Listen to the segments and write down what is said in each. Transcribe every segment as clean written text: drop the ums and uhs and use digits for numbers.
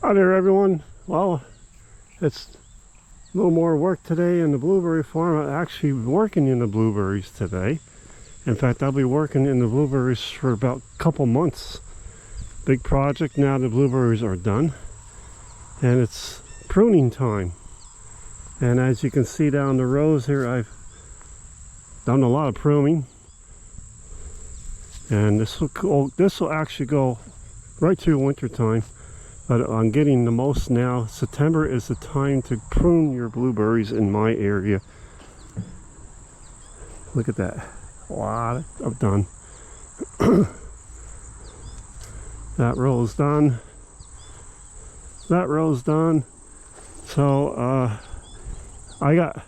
Hi there, everyone. Well, it's a little more work today in the blueberry farm. I'm actually working in the blueberries today. In fact, I'll be working in the blueberries for about a couple months. Big project. Now the blueberries are done and it's pruning time. And as you can see down the rows here, I've done a lot of pruning, and this will actually go right through winter time. But I'm getting the most now. September is the time to prune your blueberries in my area. Look at that. A lot of done. That row's done. That row's done. So I got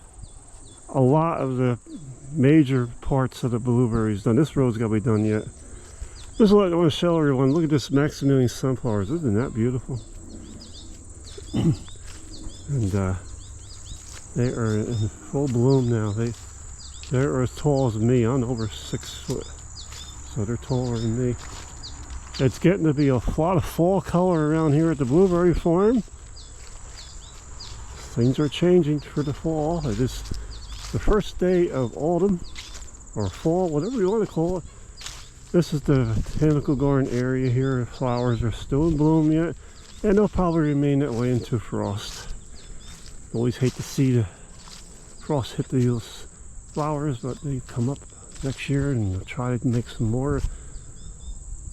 a lot of the major parts of the blueberries done. This row's got to be done yet. Just what I want to show everyone. Look at this Maximilian sunflowers. Isn't that beautiful? And they are in full bloom now. They're as tall as me. I'm over 6 foot, so they're taller than me. It's getting to be a lot of fall color around here at the blueberry farm. Things are changing for the fall. It is the first day of autumn or fall, whatever you want to call it. This is the botanical garden area here. Flowers are still in bloom yet, and they'll probably remain that way into frost. Always hate to see the frost hit these flowers, but they come up next year, and we'll try to make some more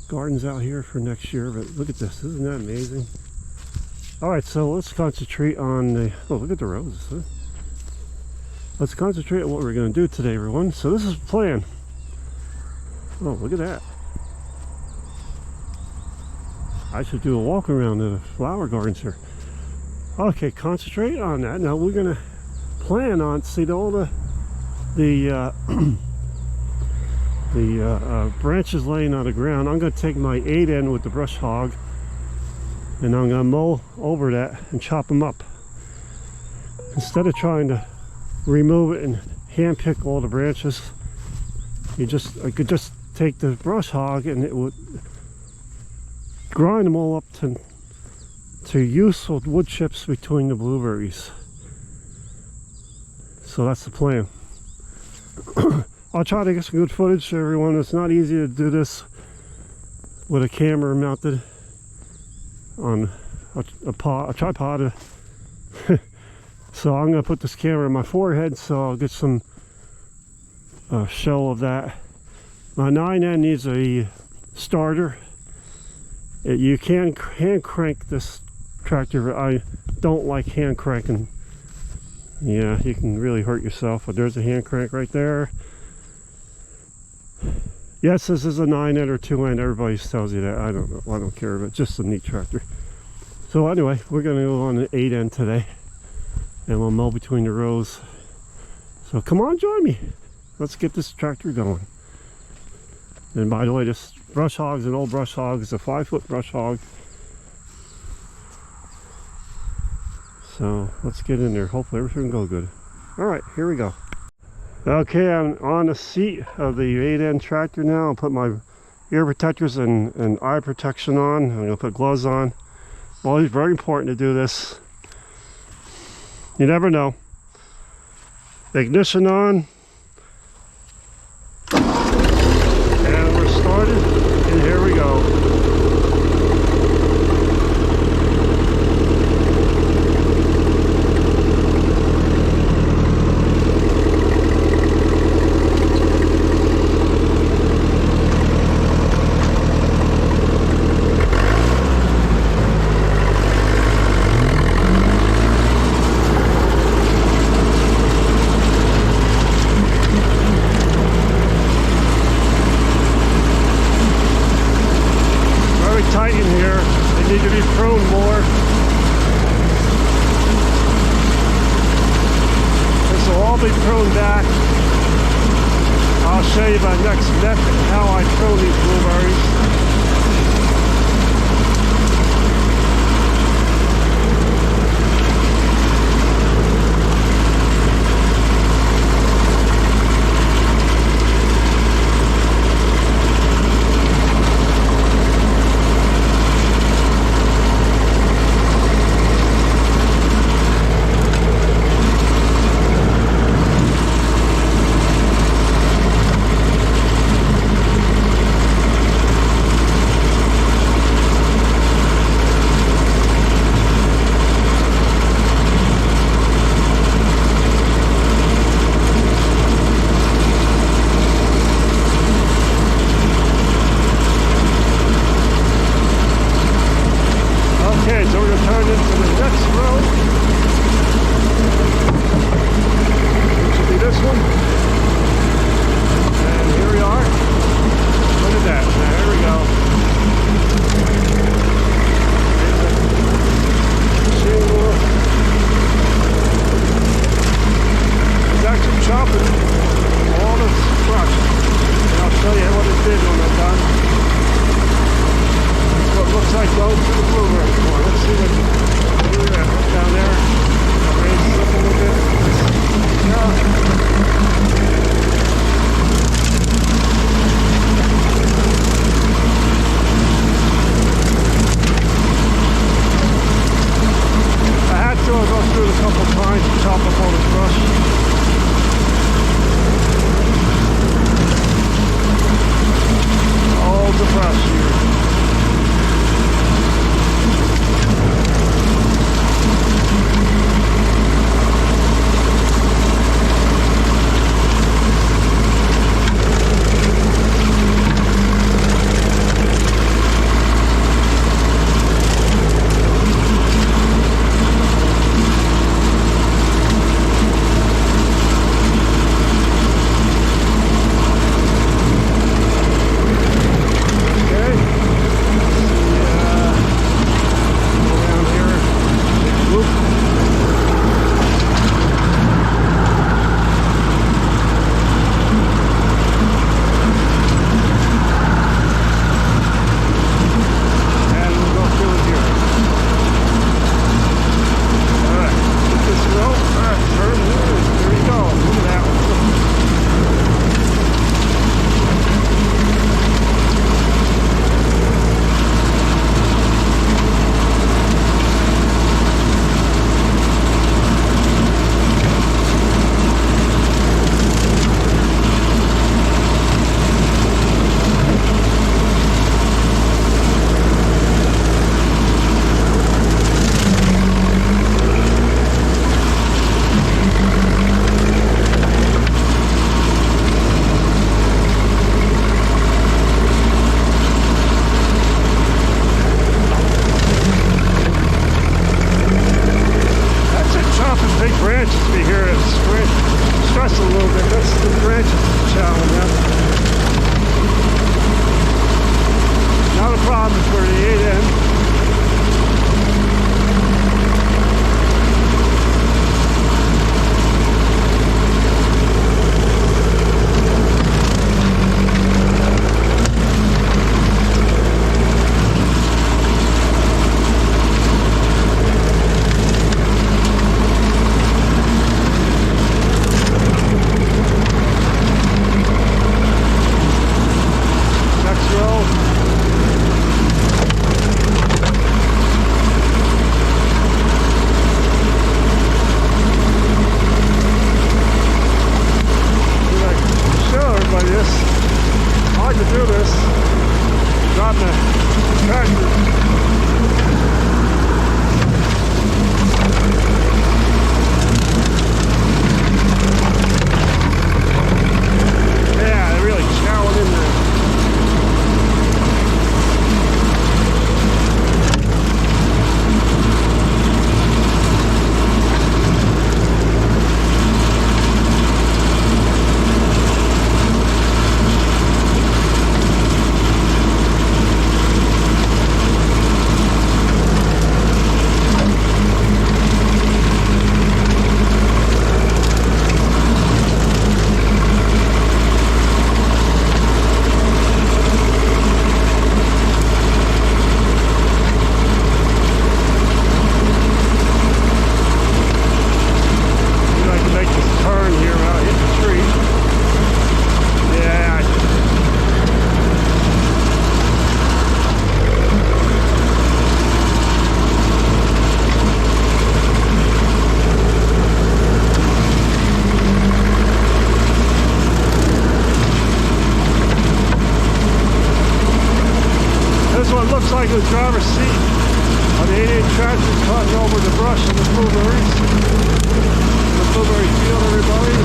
gardens out here for next year. But look at this. Isn't that amazing? All right, so let's concentrate on the... Oh, look at the roses. Huh? Let's concentrate on what we're going to do today, everyone. So this is the plan. Oh, look at that. I should do a walk around the flower gardens here. Okay, concentrate on that. Now we're going to plan on, see all the branches laying on the ground. I'm going to take my 8N with the brush hog, and I'm going to mow over that and chop them up. Instead of trying to remove it and hand pick all the branches, I could just take the brush hog and it would grind them all up to useful wood chips between the blueberries. So that's the plan. I'll try to get some good footage for everyone. It's not easy to do this with a camera mounted on a tripod. So I'm going to put this camera on my forehead so I'll get some show of that. My 9N needs a starter. You can hand crank this tractor. I don't like hand cranking. Yeah, you can really hurt yourself. But there's a hand crank right there. Yes, this is a 9N or 2N. Everybody tells you that. I don't know. I don't care. But just a neat tractor. So anyway, we're going to go on the 8N today, and we'll mow between the rows. So come on, join me. Let's get this tractor going. And by the way, this brush hog is an old brush hog. It's a 5-foot brush hog. So let's get in there. Hopefully everything will go good. All right, here we go. Okay, I'm on the seat of the 8N tractor now. I'll put my ear protectors and eye protection on. I'm going to put gloves on. Always very important to do this. You never know. Ignition on. And we're started. And here we go. Tight in here. They need to be pruned more. This will all be pruned back. I'll show you my next method how I prune these blueberries. branches chowing up. Not a problem for the 8N. Like the driver's seat on the 8N tractor cutting over the brush in the blueberries. The blueberry field, everybody.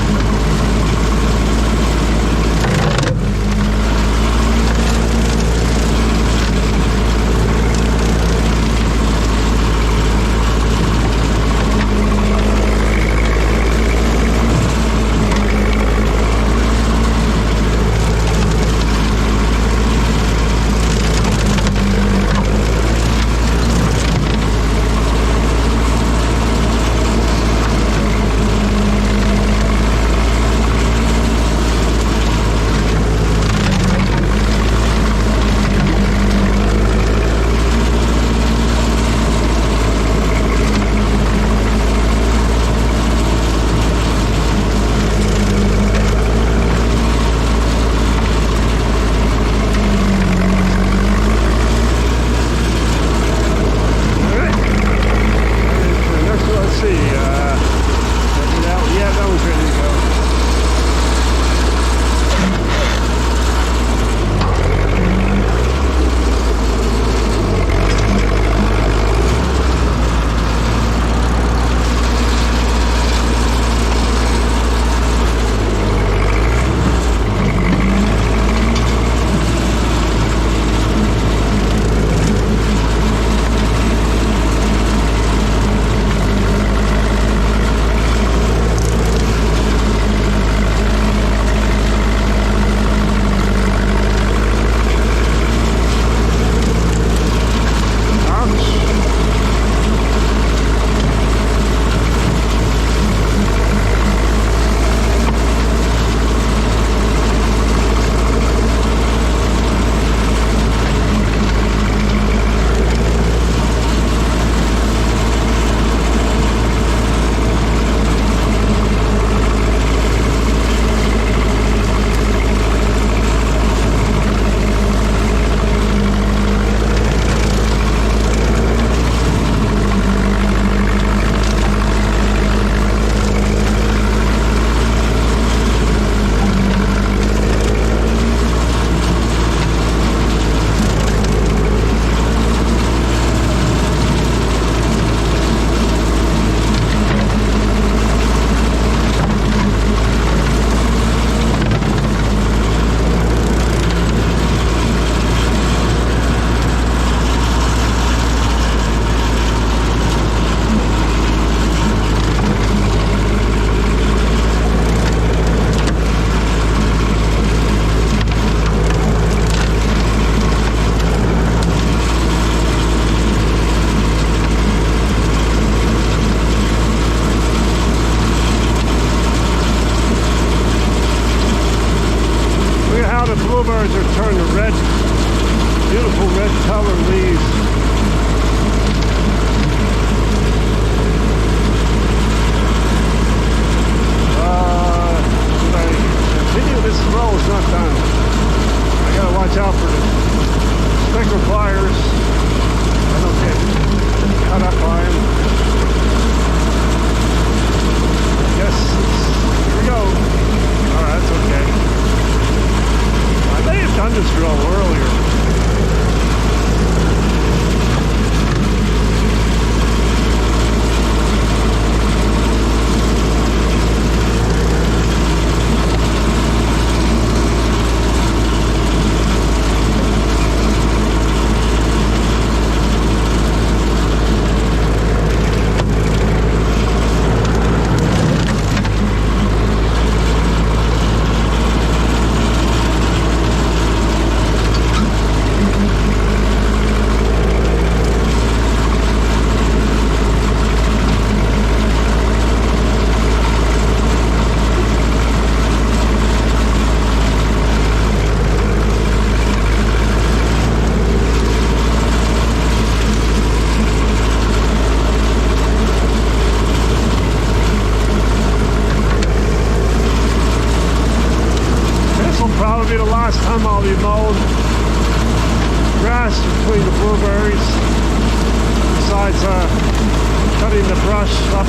brush up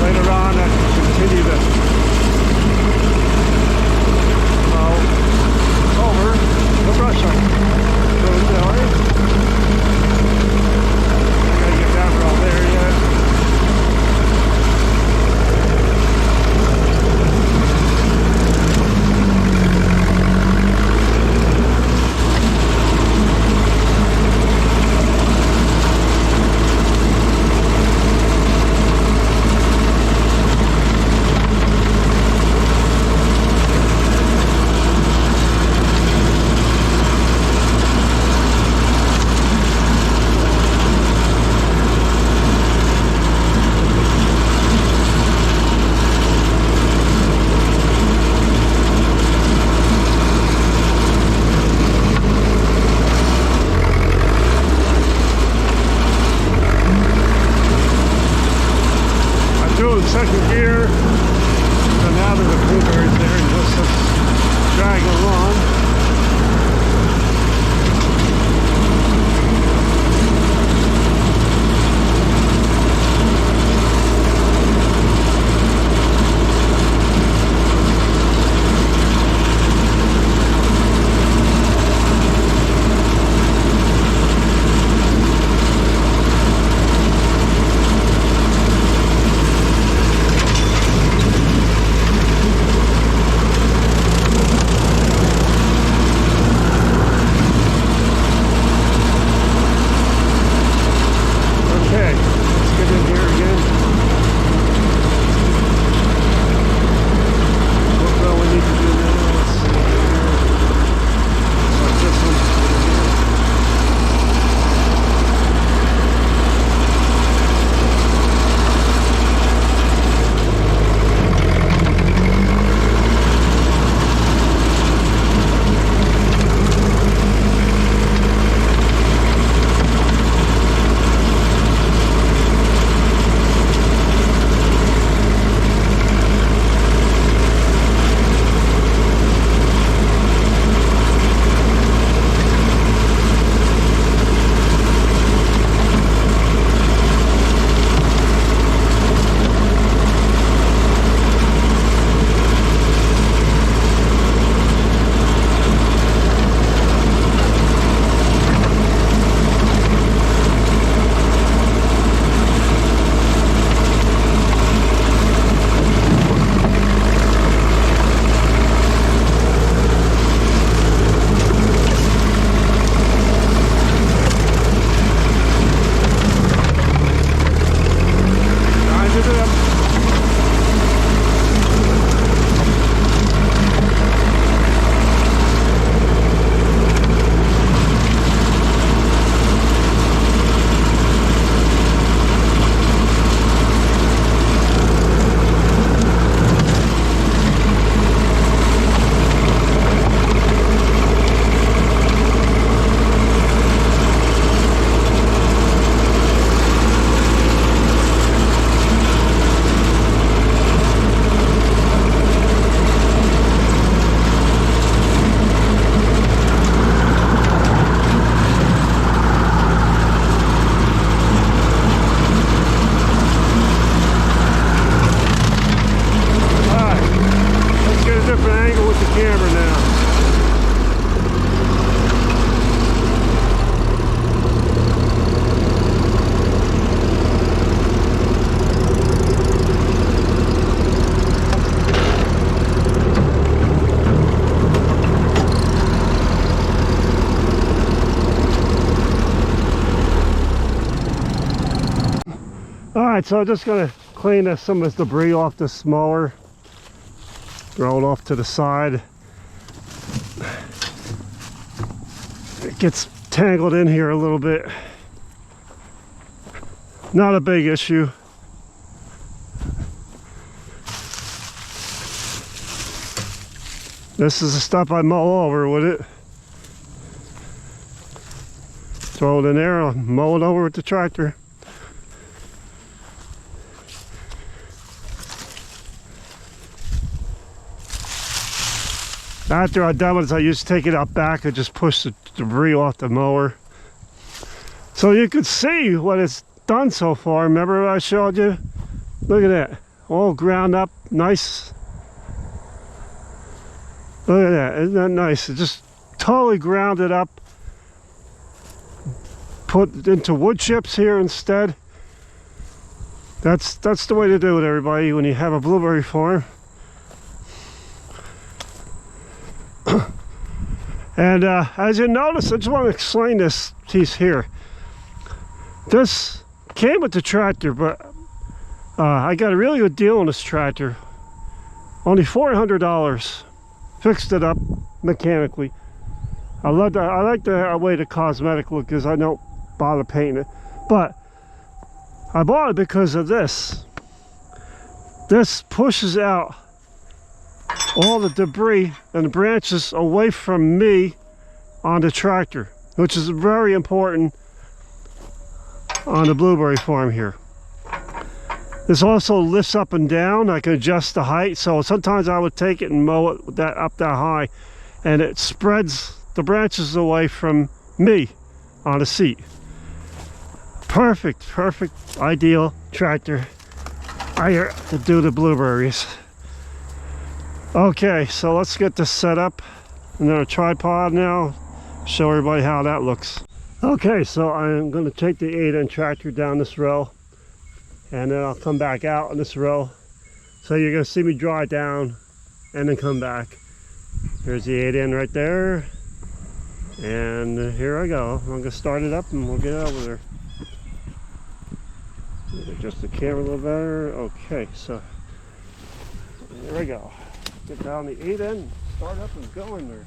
later on and continue to mow over the brush up. I gotta get down around there yet. Second gear, and now there's a blueberries there, and just drag along. Alright, so I'm just going to clean some of this debris off this mower. Throw it off to the side. It gets tangled in here a little bit. Not a big issue. This is the stuff I mow over with it. Throw it in there, I'll mow it over with the tractor. After I'm done with this, I used to take it out back and just push the debris off the mower. So you could see what it's done so far. Remember what I showed you? Look at that. All ground up, nice. Look at that. Isn't that nice? It just totally grounded up. Put into wood chips here instead. That's the way to do it, everybody, when you have a blueberry farm. And as you notice, I just want to explain this piece here. This came with the tractor, but I got a really good deal on this tractor. Only $400. Fixed it up mechanically. I like the way the cosmetic look is. I don't bother painting it, but I bought it because of this. This pushes out all the debris and the branches away from me on the tractor, which is very important on the blueberry farm here. This also lifts up and down. I can adjust the height, so sometimes I would take it and mow it up that high, and it spreads the branches away from me on the seat. Perfect, ideal tractor here to do the blueberries. Okay, so let's get this set up. And then a tripod now. Show everybody how that looks. Okay, so I'm going to take the 8-inch tractor down this row, and then I'll come back out on this row. So you're going to see me draw it down and then come back. Here's the 8-in right there. And here I go. I'm going to start it up and we'll get over there. Adjust the camera a little better. Okay, so here we go. Get down the 8-in, start up and go in there.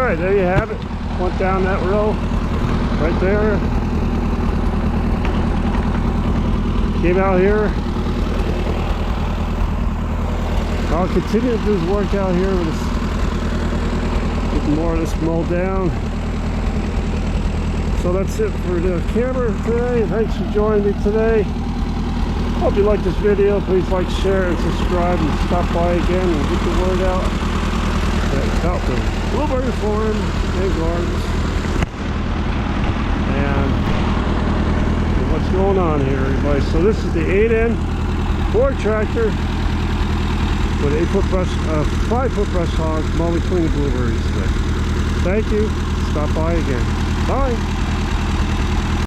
Alright, there you have it. Went down that row right there. Came out here. I'll continue to do this work out here with this, getting more of this mowed down. So that's it for the camera today. Thanks for joining me today. Hope you like this video. Please like, share, and subscribe, and stop by again and get the word out about the blueberry farm and gardens and what's going on here, everybody. So this is the 8N Ford tractor with 5-foot brush hog mow between the blueberries today. Thank you. Stop by again. Bye.